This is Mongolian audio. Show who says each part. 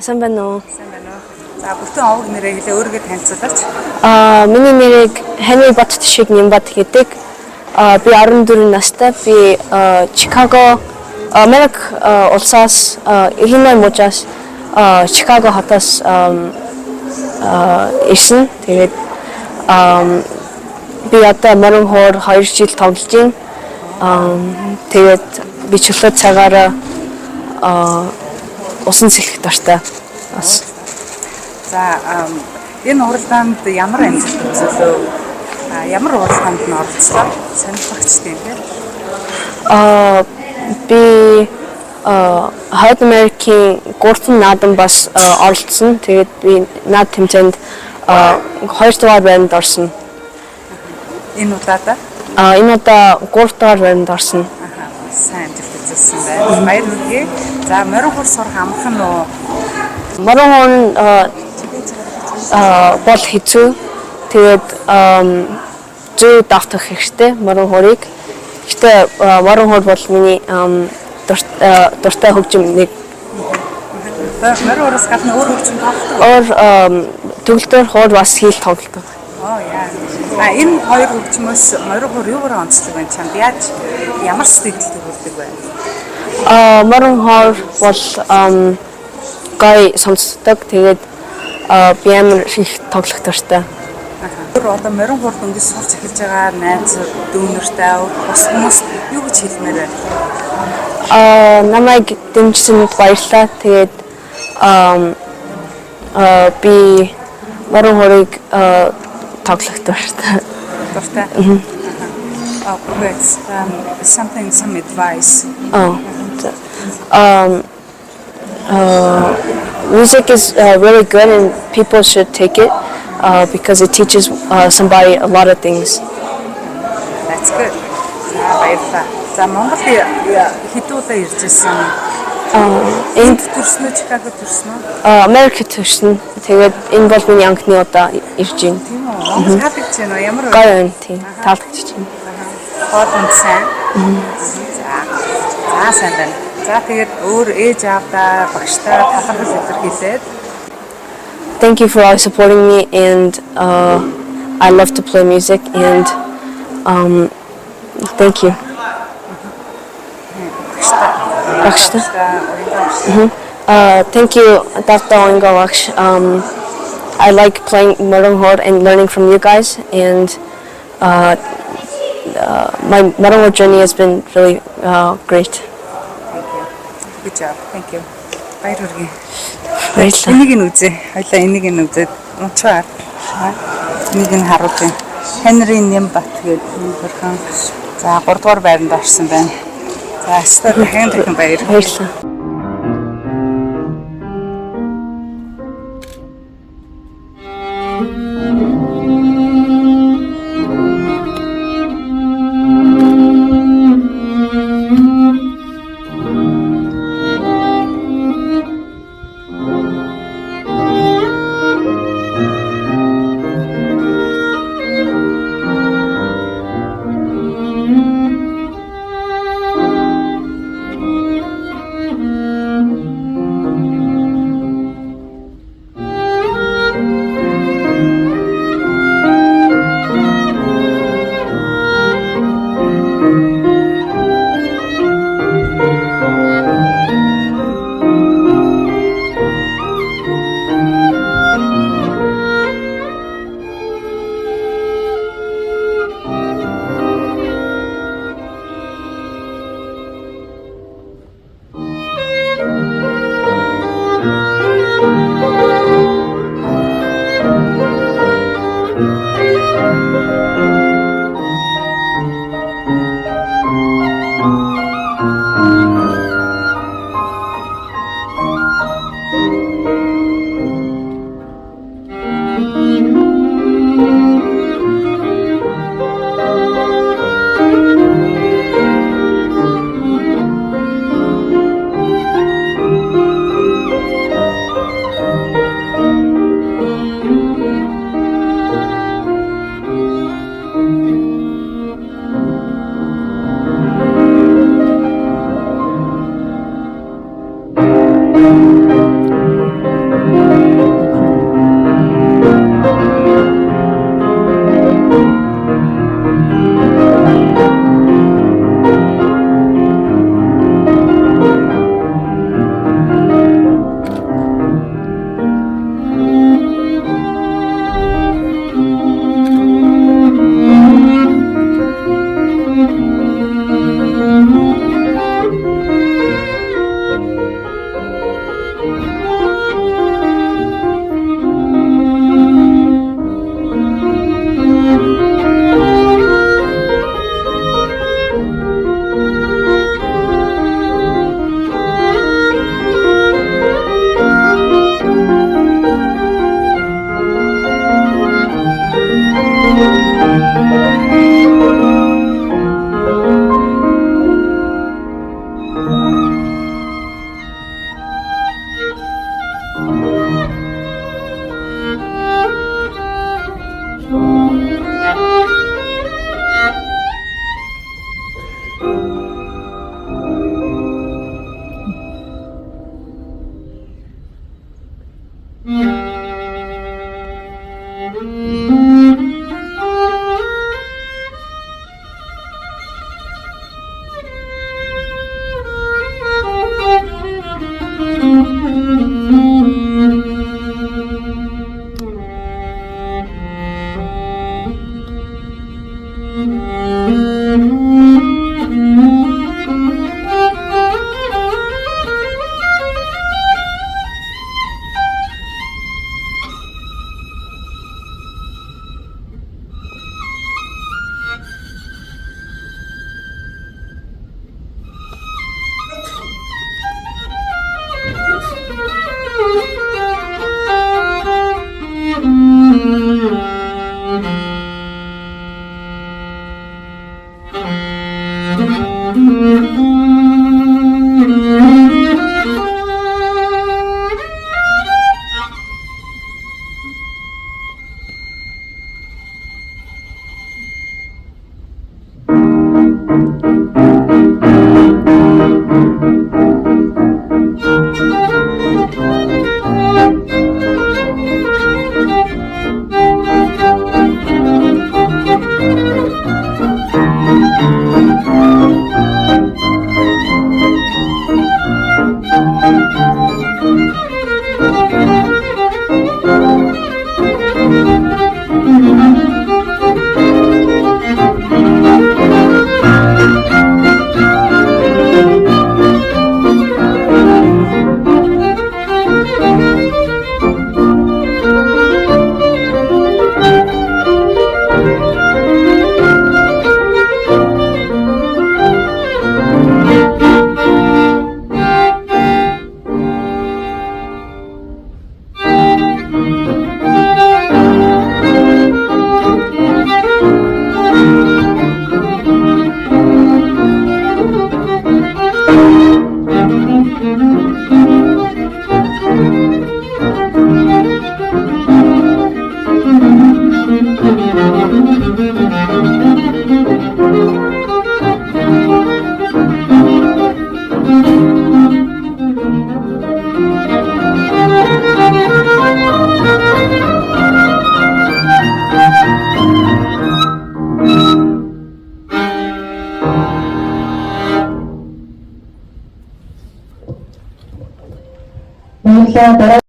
Speaker 1: Сайн байна уу?
Speaker 2: Сайн байна уу? За бүтэн овог нэрээ хэлээ өөрийгөө танилцуулаач.
Speaker 1: Миний нэрийг Henry Баттшиг Нямбат гэдэг. Би 14 настай. Би Чикаго, Америк улсаас Illinois мужаас Чикаго хотоос ирсэн. Тэгээд би одоо Морин хоор 2 жил тоглож байна. Тэгээд би чөлөө цагаараа усан сэлэх дуртай.
Speaker 2: За энэ уралдаанд ямар амжилт үзүүлв? Ямар уралдаанд нь оролцлоо? Сонирхогч тийм тийм.
Speaker 1: Би Хойд Америкийн гурван наадам бас оролцсон. Тэгээд би наад тэмцээнд 2 дугаар байранд орсон.
Speaker 2: Энэ удаадаа?
Speaker 1: Энэ удаа 3 дугаар байранд орсон.
Speaker 2: Сайн амжилт үзүүлсэн байна. Баяр хүргэе. За Морин хоор сурах амархан уу?
Speaker 1: Морин хоор бол хэцүү. Тэгээд зүй давтах хэрэгтэй Морин хоорыг. Гэтэ Морин хоор бол миний дуртай хөгжим нэг.
Speaker 2: Морин хоороос гадна өөр хөгжим тоглодог.
Speaker 1: Өөр төгөлдөр хоор бас хийл тоглодог.
Speaker 2: Яа. Энэ хоёр хөгжмөөс Морин хоор юугаар онцлог байна чамд? Ямар сэтгэл төрүүлдэг байна?
Speaker 1: Морин хоор бол гой сонсдог. Тэгээд би амар их тоглох дуртай.
Speaker 2: Одоо Морин хоорд ингэж сурч эхэлж байгаа найз дүүнэртэй бас хүмүүс юу гэж хэлмээр байна?
Speaker 1: Намайг дэмжсэнд баярлалаа. Тэгээд би Морин хоорыг тоглох дуртай.
Speaker 2: Дуртай. Some advice.
Speaker 1: Music is really good and people should take it because it teaches somebody a lot of things.
Speaker 2: That's good. Баярлалаа. За Монгол хэдэн удаа ирж ирсэн? Энд төрснөө Чикаго төрснөө?
Speaker 1: Америкт төрсөн. Тэгээд энэ бол миний анхны удаа ирж байна.
Speaker 2: Тийм үү? Монгол таалагдж байна уу? Ямар
Speaker 1: гоё байна тийм. Таалагдж байна.
Speaker 2: Хоолнд сайн. За сайн байна. За тэгээд өөр ээж аавдаа багштай талархал илэрхийлээд.
Speaker 1: Thank you for always supporting me and I love to play music and thank you. Багштай. Thank you Dr. Oingo Baksh. I like playing Mорин хоор and learning from you guys and my Mорин хоор journey has been really great.
Speaker 2: Good job. Thank you. Баяр хүргэе.
Speaker 1: Баярлалаа.
Speaker 2: Энийг нь үзье. Хоёлаа энийг нь үзээд унцгаар. Энийг нь харуулъя. Henry Nямбат гэдэг нөхөрхөн. За 3 дугаар байранд орсон байна. За өстө дахин баяр.
Speaker 1: Баярлалаа.
Speaker 3: Баярлалаа.